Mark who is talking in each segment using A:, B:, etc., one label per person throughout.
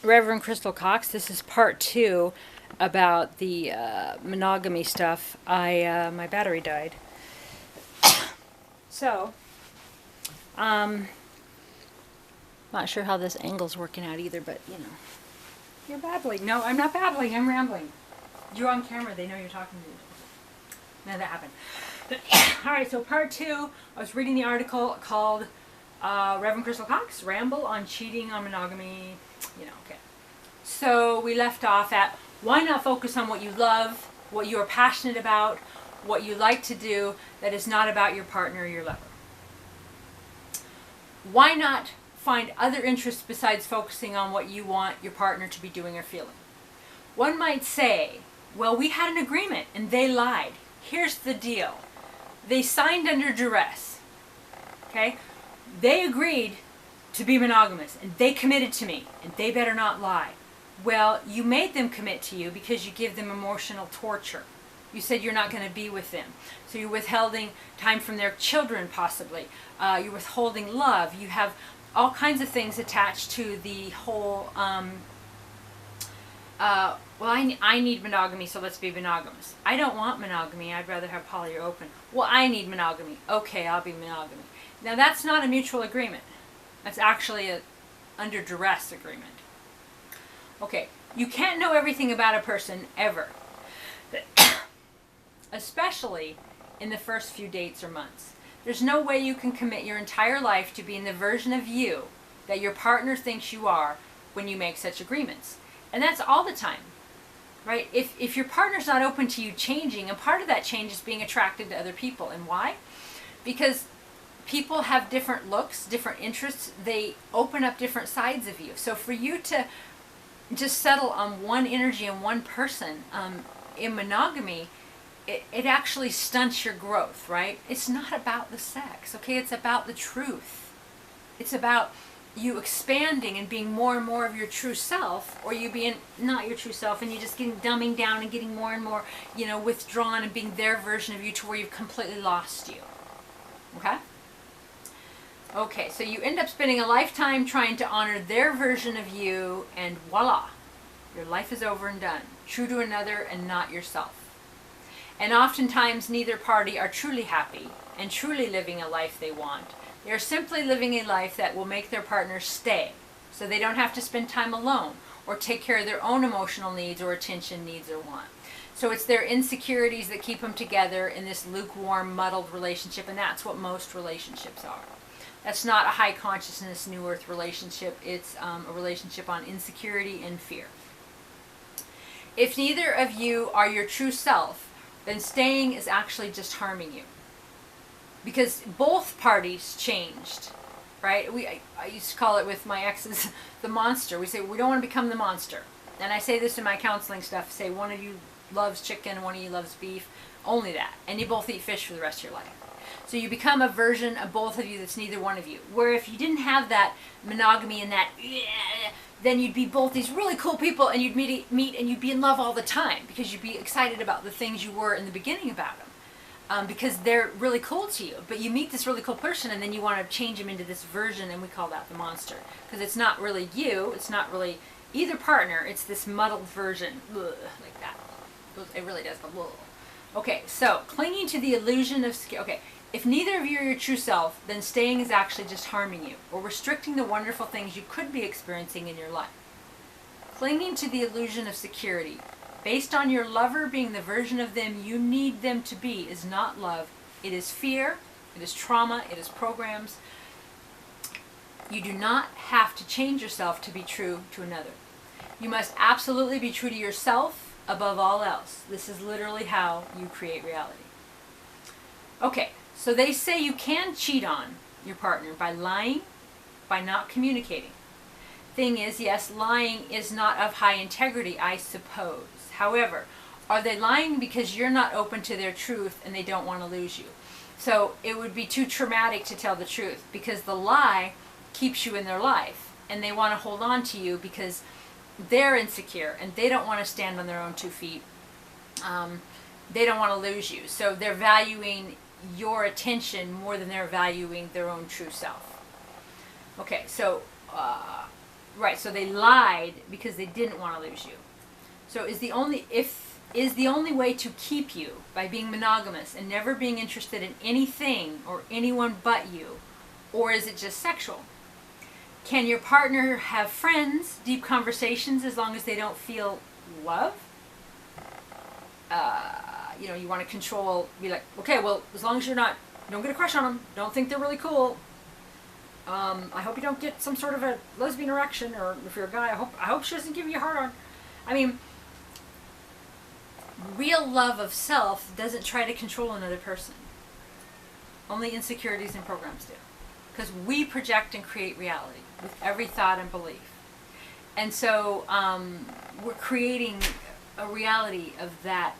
A: Reverend CrystalCox. This is part 2 about the monogamy stuff. My battery died. So, not sure how this angle's working out either, but you know. You're babbling. No, I'm not babbling, I'm rambling. You're on camera, they know you're talking to me. Now that happened. Alright, so part 2, I was reading the article called Reverend CrystalCox, Ramble on Cheating on Monogamy, you know, okay. So we left off at, why not focus on what you love, what you are passionate about, what you like to do, that is not about your partner or your lover. Why not find other interests besides focusing on what you want your partner to be doing or feeling? One might say, well, we had an agreement and they lied. Here's the deal. They signed under duress. Okay? They agreed to be monogamous and they committed to me and they better not lie. Well, you made them commit to you because you give them emotional torture. You said you're not going to be with them. So you're withholding time from their children possibly. You're withholding love. You have all kinds of things attached to the whole, well, I need monogamy, so let's be monogamous. I don't want monogamy. I'd rather have poly or open. Well, I need monogamy. Okay, I'll be monogamy. Now, that's not a mutual agreement. That's actually a under duress agreement. Okay, you can't know everything about a person ever. Especially in the first few dates or months. There's no way you can commit your entire life to being the version of you that your partner thinks you are when you make such agreements. And that's all the time, right? If your partner's not open to you changing, and part of that change is being attracted to other people. And why? Because people have different looks, different interests. They open up different sides of you. So for you to just settle on one energy and one person in monogamy, it actually stunts your growth, right? It's not about the sex, okay? It's about the truth. It's about you expanding and being more and more of your true self, or you being not your true self and you just getting dumbing down and getting more and more, you know, withdrawn and being their version of you to where you've completely lost you. Okay? Okay, so you end up spending a lifetime trying to honor their version of you, and voila, your life is over and done. True to another and not yourself. And oftentimes neither party are truly happy and truly living a life they want. They are simply living a life that will make their partner stay, so they don't have to spend time alone or take care of their own emotional needs or attention needs or want. So it's their insecurities that keep them together in this lukewarm, muddled relationship, and that's what most relationships are. That's not a high consciousness, new earth relationship. It's a relationship on insecurity and fear. If neither of you are your true self, then staying is actually just harming you. Because both parties changed, right? I used to call it with my exes the monster. We say we don't want to become the monster. And I say this in my counseling stuff. Say one of you loves chicken, one of you loves beef. Only that. And you both eat fish for the rest of your life. So you become a version of both of you that's neither one of you. Where if you didn't have that monogamy and that, then you'd be both these really cool people and you'd meet and you'd be in love all the time because you'd be excited about the things you were in the beginning about them. Because they're really cool to you. But you meet this really cool person and then you want to change them into this version, and we call that the monster. Because it's not really you, it's not really either partner, it's this muddled version. Ugh, like that. It really does go, ugh. Okay, so clinging to the illusion of okay. If neither of you are your true self, then staying is actually just harming you or restricting the wonderful things you could be experiencing in your life. Clinging to the illusion of security, based on your lover being the version of them you need them to be, is not love. It is fear, it is trauma, it is programs. You do not have to change yourself to be true to another. You must absolutely be true to yourself above all else. This is literally how you create reality. Okay. So they say you can cheat on your partner by lying, by not communicating. Thing is, yes, lying is not of high integrity, I suppose. However, are they lying because you're not open to their truth and they don't want to lose you? So it would be too traumatic to tell the truth because the lie keeps you in their life and they want to hold on to you because they're insecure and they don't want to stand on their own 2 feet. They don't want to lose you. So they're valuing your attention more than they're valuing their own true self. Okay, so Right, so they lied because they didn't want to lose you. So is the only way to keep you by being monogamous and never being interested in anything or anyone but you, or is it just sexual? Can your partner have friends, deep conversations, as long as they don't feel love? You want to control, be like, okay, well, as long as don't get a crush on them, don't think they're really cool. I hope you don't get some sort of a lesbian erection, or if you're a guy, I hope she doesn't give you a hard on. I mean, real love of self doesn't try to control another person. Only insecurities and programs do. Because we project and create reality with every thought and belief. And so we're creating a reality of that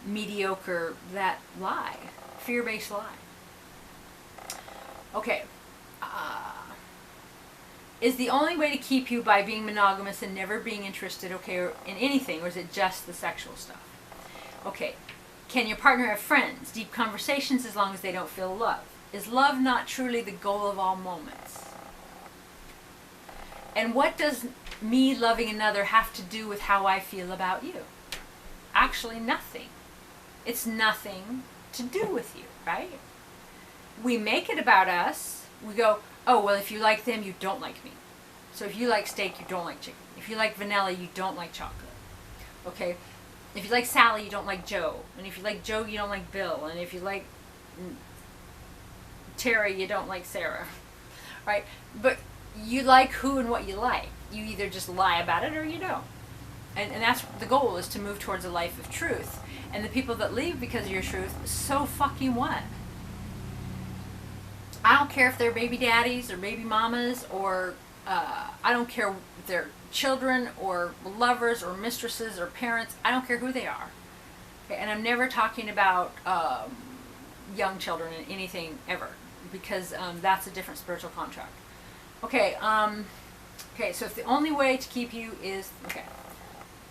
A: mediocre, that lie, fear-based lie. Okay. Is the only way to keep you by being monogamous and never being interested, in anything, or is it just the sexual stuff? Okay. Can your partner have friends, deep conversations, as long as they don't feel love? Is love not truly the goal of all moments? And what does me loving another have to do with how I feel about you? Actually, nothing. It's nothing to do with you, right? We make it about us. We go, oh, well, if you like them, you don't like me. So if you like steak, you don't like chicken. If you like vanilla, you don't like chocolate. Okay? If you like Sally, you don't like Joe. And if you like Joe, you don't like Bill. And if you like Terry, you don't like Sarah. Right? But you like who and what you like. You either just lie about it or you don't. And that's the goal, is to move towards a life of truth. And the people that leave because of your truth, so fucking what? I don't care if they're baby daddies or baby mamas, or I don't care if they're children or lovers or mistresses or parents. I don't care who they are. Okay? And I'm never talking about young children in anything ever, because that's a different spiritual contract. Okay, so if the only way to keep you is,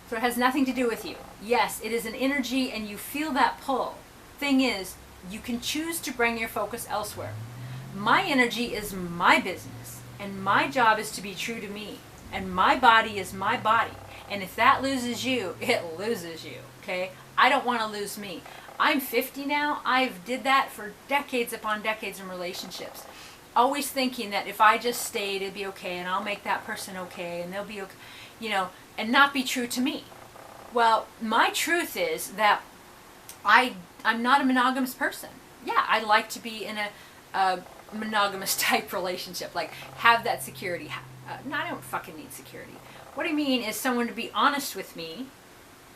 A: so it has nothing to do with you. Yes, it is an energy and you feel that pull. Thing is, you can choose to bring your focus elsewhere. My energy is my business, and my job is to be true to me, and my body is my body. And if that loses you, it loses you, okay? I don't want to lose me. I'm 50 now. I've did that for decades upon decades in relationships. Always thinking that if I just stayed, it'd be okay, and I'll make that person okay, and they'll be okay, and not be true to me. Well, my truth is that I'm not a monogamous person. Yeah, I like to be in a monogamous type relationship, like have that security. No, I don't fucking need security. What I mean is someone to be honest with me,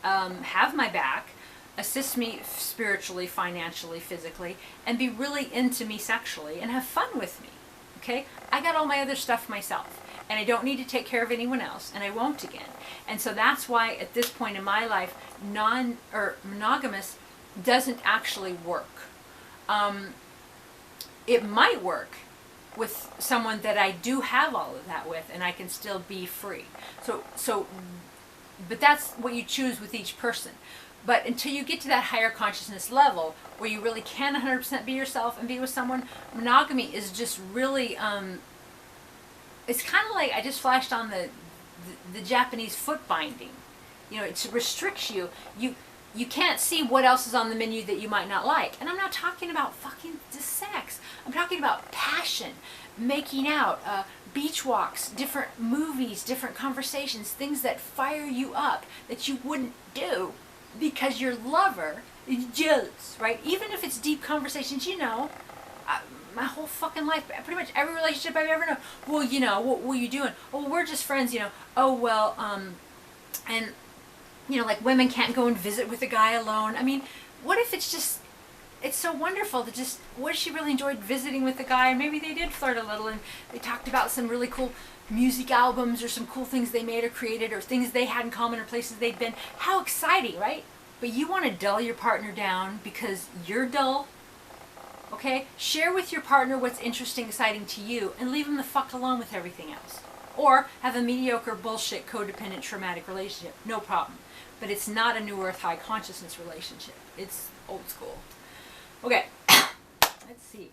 A: have my back, assist me spiritually, financially, physically, and be really into me sexually and have fun with me. Okay? I got all my other stuff myself, and I don't need to take care of anyone else, and I won't again. And so that's why at this point in my life, monogamous doesn't actually work. It might work with someone that I do have all of that with, and I can still be free. But that's what you choose with each person. But until you get to that higher consciousness level where you really can 100% be yourself and be with someone, monogamy is just really, it's kind of like, I just flashed on the Japanese foot binding. It restricts you. You can't see what else is on the menu that you might not like. And I'm not talking about fucking just sex. I'm talking about passion, making out, beach walks, different movies, different conversations, things that fire you up that you wouldn't do because your lover is jealous, right? Even if it's deep conversations, my whole fucking life, pretty much every relationship I've ever known. Well, what were you doing? Oh, we're just friends, Oh, well, and like women can't go and visit with a guy alone. I mean, what if it's so wonderful to just, what if she really enjoyed visiting with the guy, and maybe they did flirt a little, and they talked about some really cool music albums or some cool things they made or created or things they had in common or places they'd been. How exciting, right? But you want to dull your partner down because you're dull? Okay? Share with your partner what's interesting, exciting to you, and leave them the fuck alone with everything else. Or have a mediocre, bullshit, codependent, traumatic relationship. No problem. But it's not a New Earth high consciousness relationship. It's old school. Okay. Let's see.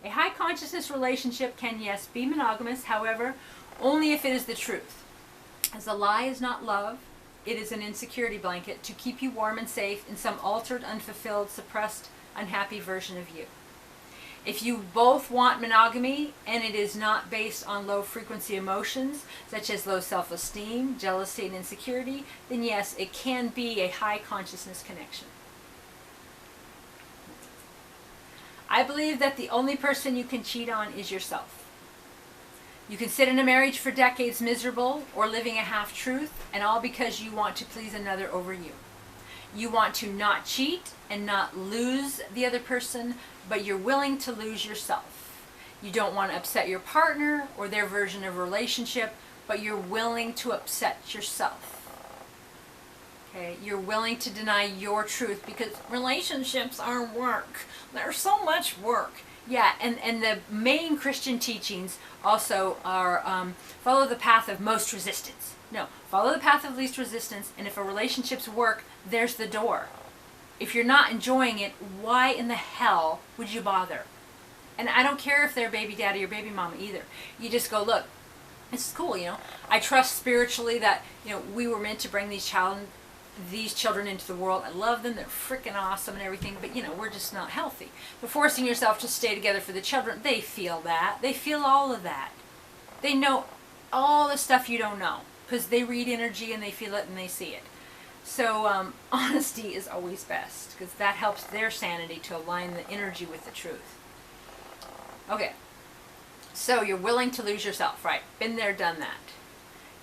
A: A high consciousness relationship can, yes, be monogamous, however, only if it is the truth. As a lie is not love, it is an insecurity blanket to keep you warm and safe in some altered, unfulfilled, suppressed, unhappy version of you. If you both want monogamy and it is not based on low frequency emotions such as low self-esteem, jealousy, and insecurity, then yes, it can be a high consciousness connection. I believe that the only person you can cheat on is yourself. You can sit in a marriage for decades miserable or living a half-truth, and all because you want to please another over you. You want to not cheat and not lose the other person, but you're willing to lose yourself. You don't want to upset your partner or their version of a relationship, but you're willing to upset yourself. Okay, you're willing to deny your truth because relationships are work. They're so much work. Yeah, and the main Christian teachings also are follow the path of most resistance. No, follow the path of least resistance, and if a relationship's work, there's the door. If you're not enjoying it, why in the hell would you bother? And I don't care if they're baby daddy or baby mama either. You just go, look, this is cool, you know. I trust spiritually that, you know, we were meant to bring these children into the world. I love them. They're freaking awesome and everything, but, you know, we're just not healthy. But forcing yourself to stay together for the children, they feel that. They feel all of that. They know all the stuff you don't know because they read energy and they feel it and they see it. So honesty is always best because that helps their sanity to align the energy with the truth. Okay, so you're willing to lose yourself, right? Been there, done that.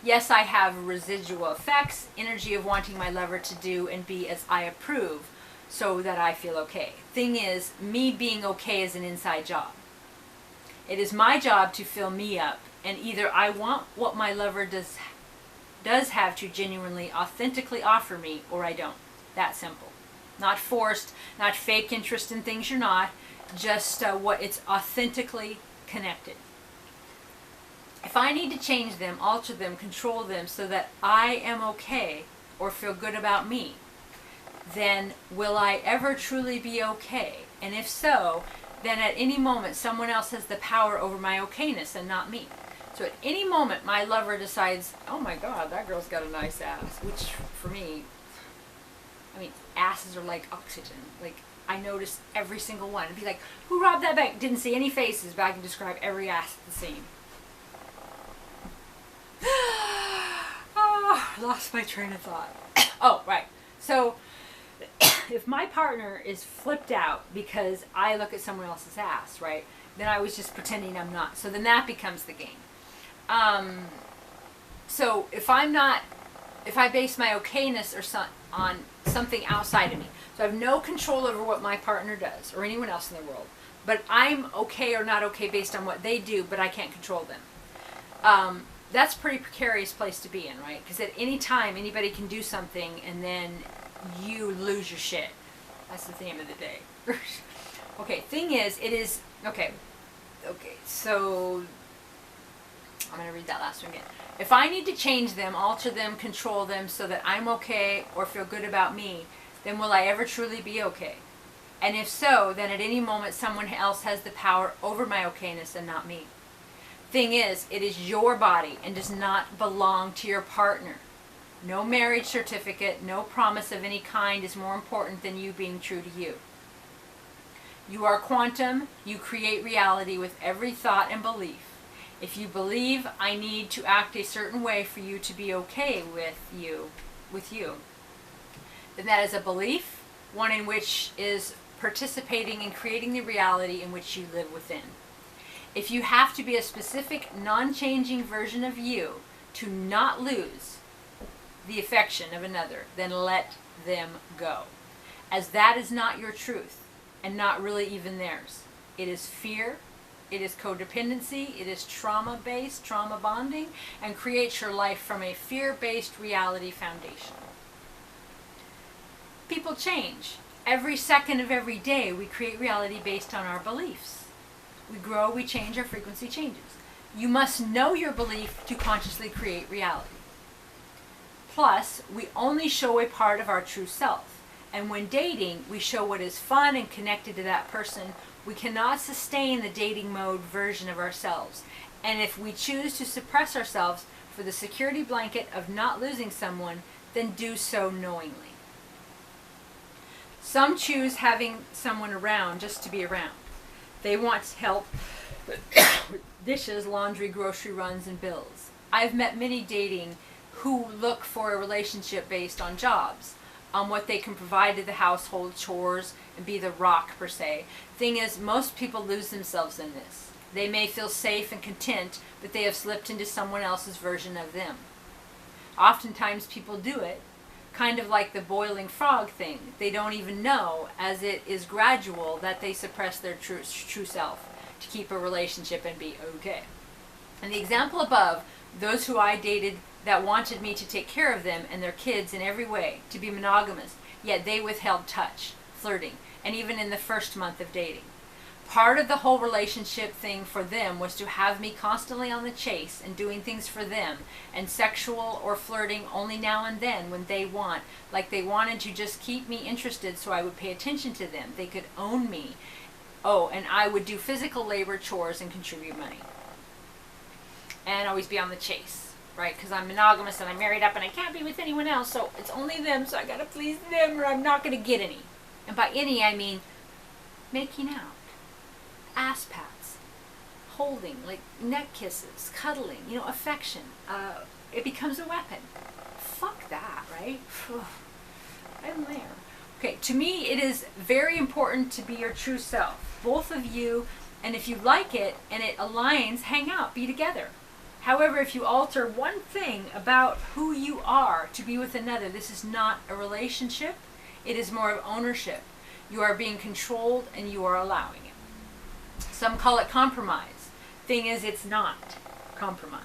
A: Yes, I have residual effects, energy of wanting my lover to do and be as I approve so that I feel okay. Thing is, me being okay is an inside job. It is my job to fill me up, and either I want what my lover does have to genuinely, authentically offer me, or I don't. That simple. Not forced, not fake interest in things you're not, just what it's authentically connected. If I need to change them, alter them, control them so that I am okay or feel good about me, then will I ever truly be okay? And if so, then at any moment someone else has the power over my okayness and not me. So at any moment my lover decides, oh my God, that girl's got a nice ass, which for me, I mean, asses are like oxygen. Like, I notice every single one. It'd be like, who robbed that bank? Didn't see any faces, but I can describe every ass at the scene. Oh, lost my train of thought. Oh, right. So if my partner is flipped out because I look at someone else's ass, right, then I was just pretending I'm not. So then that becomes the game. So if I base my okayness on something outside of me, so I have no control over what my partner does or anyone else in the world, but I'm okay or not okay based on what they do, but I can't control them. That's a pretty precarious place to be in, right? Because at any time, anybody can do something and then you lose your shit. That's the theme of the day. Okay, thing is, okay, so I'm going to read that last one again. If I need to change them, alter them, control them so that I'm okay or feel good about me, then will I ever truly be okay? And if so, then at any moment someone else has the power over my okayness and not me. Thing is, it is your body and does not belong to your partner. No marriage certificate, no promise of any kind is more important than you being true to you. You are quantum. You create reality with every thought and belief. If you believe I need to act a certain way for you to be okay with you, then that is a belief, one in which is participating in creating the reality in which you live within. If you have to be a specific, non-changing version of you to not lose the affection of another, then let them go. As that is not your truth, and not really even theirs. It is fear, it is codependency, it is trauma-based, trauma bonding, and creates your life from a fear-based reality foundation. People change. Every second of every day, we create reality based on our beliefs. We grow, we change, our frequency changes. You must know your belief to consciously create reality. Plus, we only show a part of our true self. And when dating, we show what is fun and connected to that person We cannot sustain the dating mode version of ourselves. And if we choose to suppress ourselves for the security blanket of not losing someone, then do so knowingly. Some choose having someone around just to be around. They want help with dishes, laundry, grocery runs, and bills. I've met many dating who look for a relationship based on jobs, on what they can provide to the household, chores, and be the rock per se. Thing is, most people lose themselves in this. They may feel safe and content, but they have slipped into someone else's version of them. Oftentimes people do it, kind of like the boiling frog thing. They don't even know, as it is gradual, that they suppress their true self to keep a relationship and be okay. In the example above, those who I dated that wanted me to take care of them and their kids in every way, to be monogamous, yet they withheld touch, flirting, and even in the first month of dating. Part of the whole relationship thing for them was to have me constantly on the chase and doing things for them, and sexual or flirting only now and then when they want, like they wanted to just keep me interested so I would pay attention to them. They could own me. Oh, and I would do physical labor, chores, and contribute money. And always be on the chase, right? Because I'm monogamous and I'm married up and I can't be with anyone else, so it's only them, so I gotta please them or I'm not gonna get any. And by any, I mean making out, ass pats, holding, like neck kisses, cuddling, affection. It becomes a weapon. Fuck that, right? I'm there. Okay, to me it is very important to be your true self, both of you, and if you like it and it aligns, hang out, be together. However, if you alter one thing about who you are to be with another, this is not a relationship. It is more of ownership. You are being controlled and you are allowing it. Some call it compromise. Thing is, it's not compromise.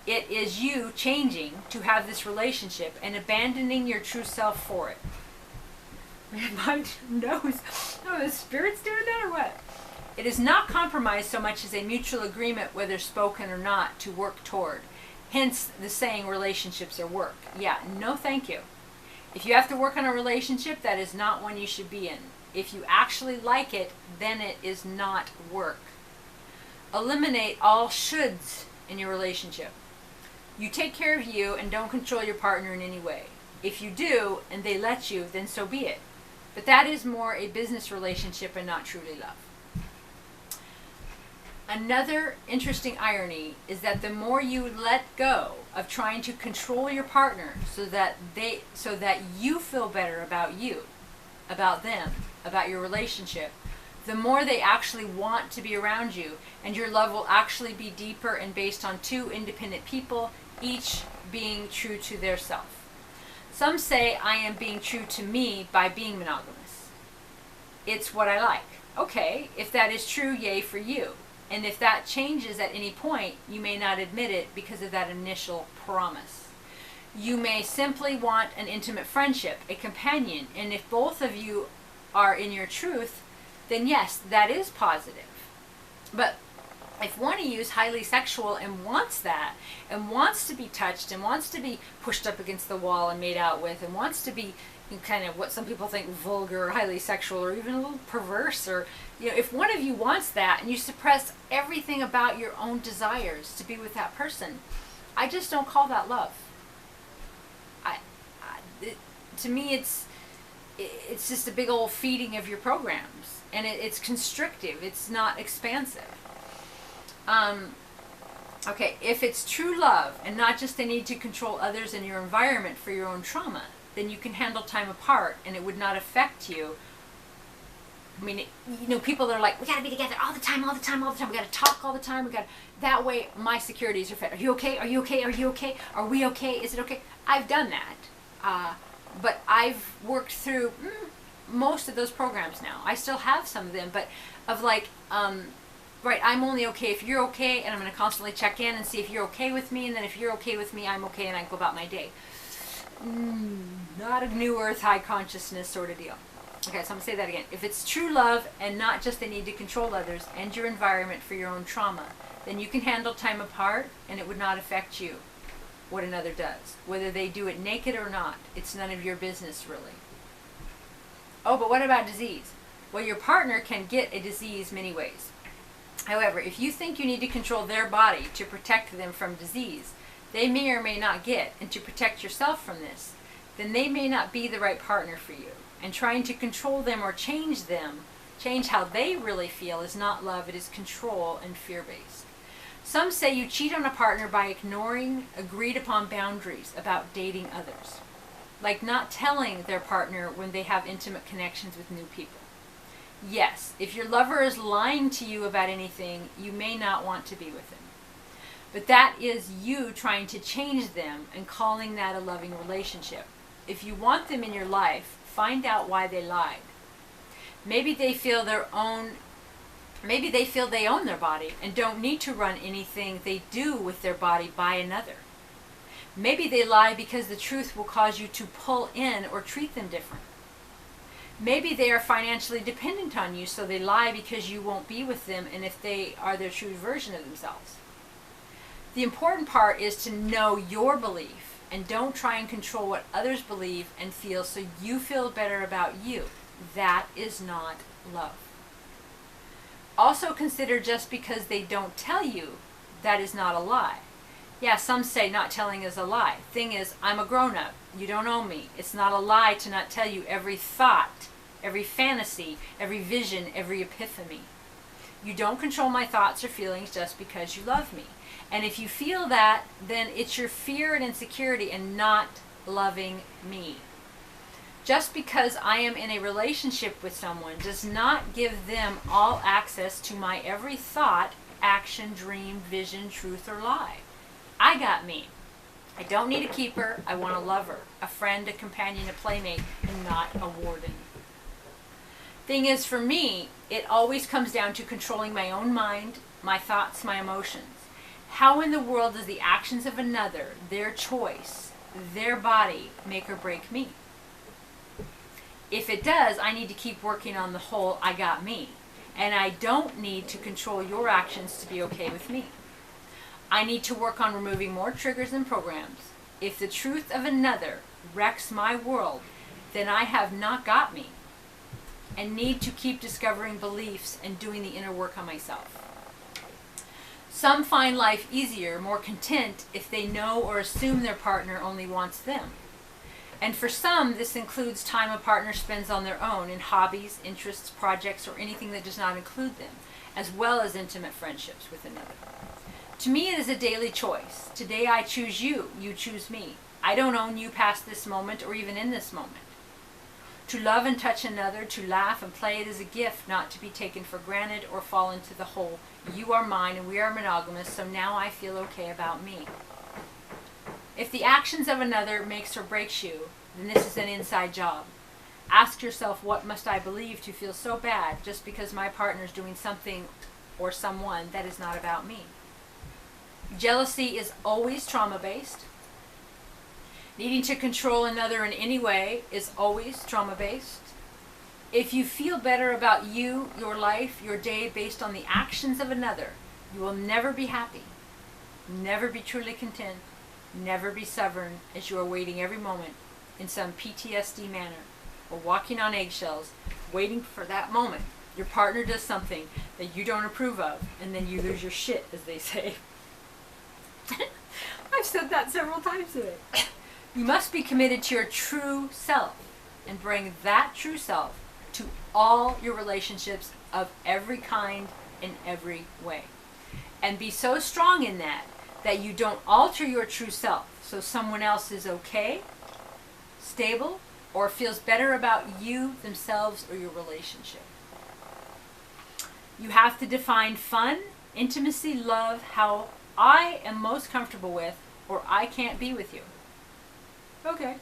A: It is you changing to have this relationship and abandoning your true self for it. Man, my nose. Oh, the spirit's doing that or what? It is not compromise so much as a mutual agreement, whether spoken or not, to work toward. Hence the saying, relationships are work. Yeah, no thank you. If you have to work on a relationship, that is not one you should be in. If you actually like it, then it is not work. Eliminate all shoulds in your relationship. You take care of you and don't control your partner in any way. If you do, and they let you, then so be it. But that is more a business relationship and not truly love. Another interesting irony is that the more you let go of trying to control your partner so that you feel better about you, about them, about your relationship, the more they actually want to be around you, and your love will actually be deeper and based on two independent people, each being true to their self. Some say I am being true to me by being monogamous. It's what I like. Okay, if that is true, yay for you. And if that changes at any point, you may not admit it because of that initial promise. You may simply want an intimate friendship, a companion, and if both of you are in your truth, then yes, that is positive. But if one of you is highly sexual and wants that, and wants to be touched, and wants to be pushed up against the wall and made out with, and wants to be kind of what some people think vulgar or highly sexual or even a little perverse, or if one of you wants that and you suppress everything about your own desires to be with that person, I just don't call that love. To me, it's just a big old feeding of your programs, and it's constrictive. It's not expansive. Okay, if it's true love and not just the need to control others in your environment for your own trauma, then you can handle time apart and it would not affect you. I mean, people that are like, we gotta be together all the time, all the time, all the time. We gotta talk all the time. That way my securities are fed. Are you okay? Are you okay? Are you okay? Are we okay? Is it okay? I've done that. But I've worked through most of those programs now. I still have some of them, but of like, right, I'm only okay if you're okay, and I'm going to constantly check in and see if you're okay with me, and then if you're okay with me, I'm okay, and I go about my day. Not a new earth, high consciousness sort of deal. Okay, so I'm going to say that again. If it's true love and not just the need to control others and your environment for your own trauma, then you can handle time apart, and it would not affect you what another does. Whether they do it naked or not, it's none of your business, really. Oh, but what about disease? Well, your partner can get a disease many ways. However, if you think you need to control their body to protect them from disease they may or may not get, and to protect yourself from this, then they may not be the right partner for you. And trying to control them or change how they really feel, is not love, it is control and fear-based. Some say you cheat on a partner by ignoring agreed upon boundaries about dating others, like not telling their partner when they have intimate connections with new people. Yes, if your lover is lying to you about anything, you may not want to be with him. But that is you trying to change them and calling that a loving relationship. If you want them in your life, find out why they lied. Maybe they feel they own their body and don't need to run anything they do with their body by another. Maybe they lie because the truth will cause you to pull in or treat them different. Maybe they are financially dependent on you, so they lie because you won't be with them and if they are their true version of themselves. The important part is to know your belief and don't try and control what others believe and feel so you feel better about you. That is not love. Also consider just because they don't tell you, that is not a lie. Yeah, some say not telling is a lie. Thing is, I'm a grown-up. You don't own me. It's not a lie to not tell you every thought, every fantasy, every vision, every epiphany. You don't control my thoughts or feelings just because you love me. And if you feel that, then it's your fear and insecurity and not loving me. Just because I am in a relationship with someone does not give them all access to my every thought, action, dream, vision, truth, or lie. I got me. I don't need a keeper. I want a lover, a friend, a companion, a playmate, and not a warden. Thing is, for me, it always comes down to controlling my own mind, my thoughts, my emotions. How in the world does the actions of another, their choice, their body, make or break me? If it does, I need to keep working on the whole I got me. And I don't need to control your actions to be okay with me. I need to work on removing more triggers and programs. If the truth of another wrecks my world, then I have not got me. And need to keep discovering beliefs and doing the inner work on myself. Some find life easier, more content, if they know or assume their partner only wants them. And for some, this includes time a partner spends on their own in hobbies, interests, projects, or anything that does not include them, as well as intimate friendships with another. To me, it is a daily choice. Today I choose you, you choose me. I don't own you past this moment or even in this moment. To love and touch another, to laugh and play, it is a gift not to be taken for granted or fall into the whole, you are mine and we are monogamous, so now I feel okay about me. If the actions of another makes or breaks you, then this is an inside job. Ask yourself, what must I believe to feel so bad just because my partner is doing something or someone that is not about me? Jealousy is always trauma-based. Needing to control another in any way is always trauma-based. If you feel better about you, your life, your day based on the actions of another, you will never be happy, never be truly content, never be stubborn as you are waiting every moment in some PTSD manner or walking on eggshells, waiting for that moment your partner does something that you don't approve of and then you lose your shit, as they say. I've said that several times today. You must be committed to your true self and bring that true self to all your relationships of every kind in every way. And be so strong in that you don't alter your true self so someone else is okay, stable, or feels better about you, themselves, or your relationship. You have to define fun, intimacy, love, how I am most comfortable with, or I can't be with you. Okay.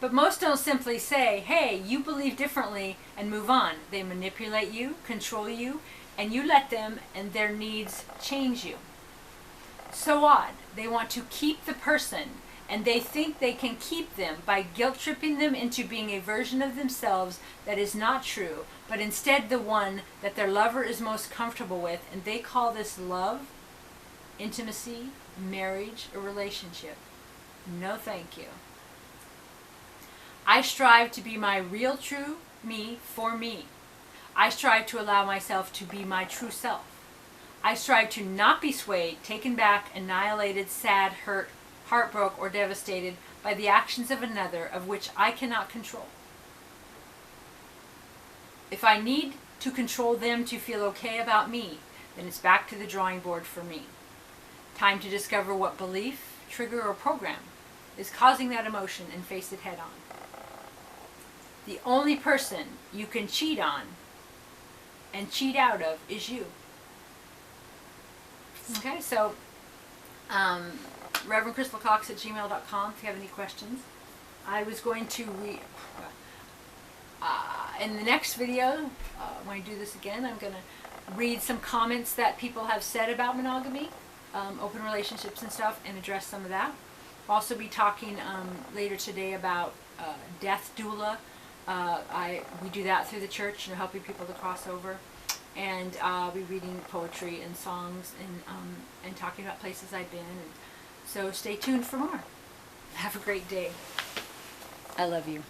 A: But most don't simply say, hey, you believe differently, and move on. They manipulate you, control you, and you let them and their needs change you. So odd. They want to keep the person, and they think they can keep them by guilt-tripping them into being a version of themselves that is not true, but instead the one that their lover is most comfortable with, and they call this love, intimacy, marriage, or relationship. No thank you. I strive to be my real true me for me. I strive to allow myself to be my true self. I strive to not be swayed, taken back, annihilated, sad, hurt, heartbroken, or devastated by the actions of another of which I cannot control. If I need to control them to feel okay about me, then it's back to the drawing board for me. Time to discover what belief, trigger, or program is causing that emotion and face it head on. The only person you can cheat on and cheat out of is you. Okay, so ReverendCrystalCox@gmail.com if you have any questions. I was going to in the next video, when I do this again, I'm going to read some comments that people have said about monogamy, open relationships and stuff, and address some of that. I'll also be talking later today about death doula. We do that through the church, helping people to cross over. And I'll be reading poetry and songs and talking about places I've been. And so stay tuned for more. Have a great day. I love you.